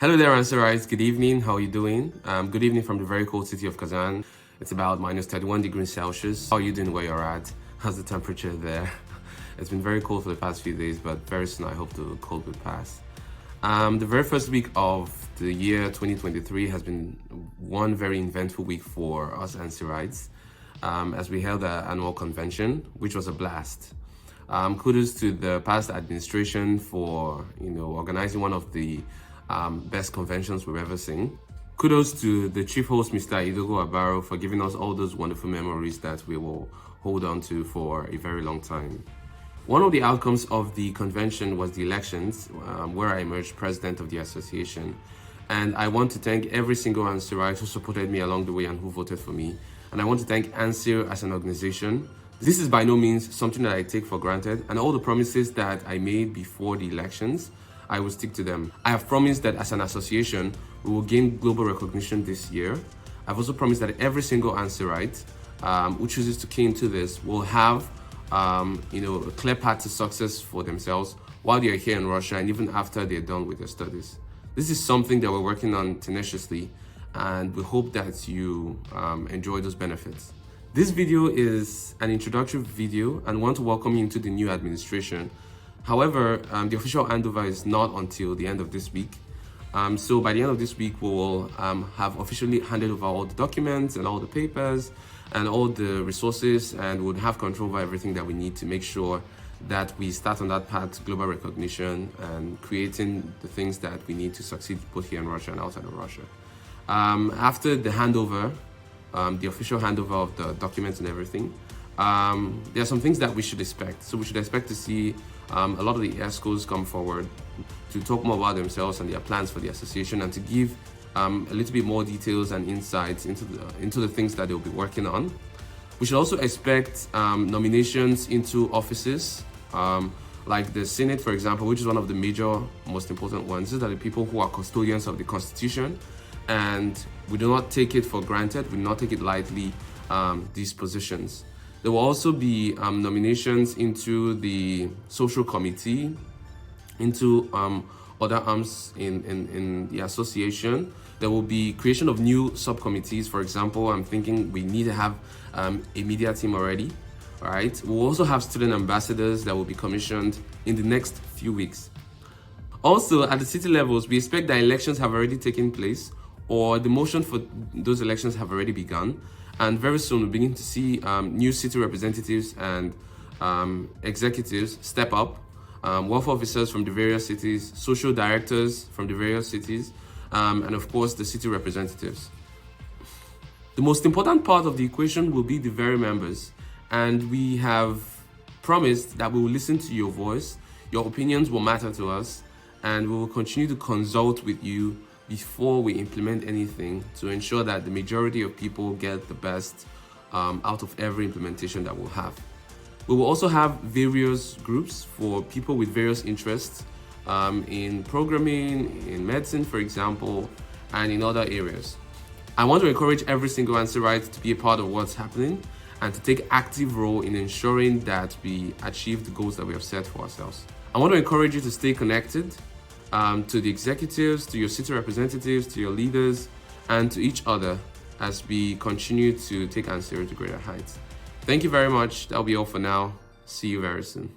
Hello there, ANSSIR. Good evening. How are you doing? Good evening from the very cold city of Kazan. It's about minus 31 degrees Celsius. How are you doing where you're at? How's the temperature there? It's been very cold for the past few days, but very soon I hope the cold will pass. The very first week of the year 2023 has been one very eventful week for us ANSSIRites, as we held our annual convention, which was a blast. Kudos to the past administration for organizing one of the best conventions we've ever seen. Kudos to the chief host, Mr. Idiare, for giving us all those wonderful memories that we will hold on to for a very long time. One of the outcomes of the convention was the elections, where I emerged president of the association. And I want to thank every single ANSSIRite who supported me along the way and who voted for me. And I want to thank ANSSIR as an organization. This is by no means something that I take for granted, and all the promises that I made before the elections, I will stick to them. I have promised that as an association, we will gain global recognition this year. I've also promised that every single ANSSIRite who chooses to key into this will have a clear path to success for themselves while they're here in Russia and even after they're done with their studies. This is something that we're working on tenaciously, and we hope that you enjoy those benefits. This video is an introductory video and want to welcome you into the new administration. However, the official handover is not until the end of this week. So by the end of this week, we will have officially handed over all the documents and all the papers and all the resources, and would have control over everything that we need to make sure that we start on that path to global recognition and creating the things that we need to succeed both here in Russia and outside of Russia. After the handover, the official handover of the documents and everything, there are some things that we should expect. So we should expect to see a lot of the ESCOs come forward to talk more about themselves and their plans for the association, and to give a little bit more details and insights into the things that they'll be working on. We should also expect nominations into offices, like the Senate, for example, which is one of the major, most important ones. These are the people who are custodians of the Constitution, and we do not take it for granted. We do not take it lightly, these positions. There will also be nominations into the social committee, into other arms in the association. There will be creation of new subcommittees. For example, I'm thinking we need to have a media team already. All right. We'll also have student ambassadors that will be commissioned in the next few weeks. Also, at the city levels, we expect that elections have already taken place, or the motion for those elections have already begun. And very soon we'll begin to see new city representatives and executives step up, welfare officers from the various cities, social directors from the various cities, and of course the city representatives. The most important part of the equation will be the very members, and we have promised that we will listen to your voice. Your opinions will matter to us, and we will continue to consult with you before we implement anything to ensure that the majority of people get the best out of every implementation that we'll have. We will also have various groups for people with various interests in programming, in medicine, for example, and in other areas. I want to encourage every single ANSSIRite to be a part of what's happening and to take active role in ensuring that we achieve the goals that we have set for ourselves. I want to encourage you to stay connected to the executives, to your city representatives, to your leaders, and to each other as we continue to take ANSSSIR to greater heights. Thank you very much. That'll be all for now. See you very soon.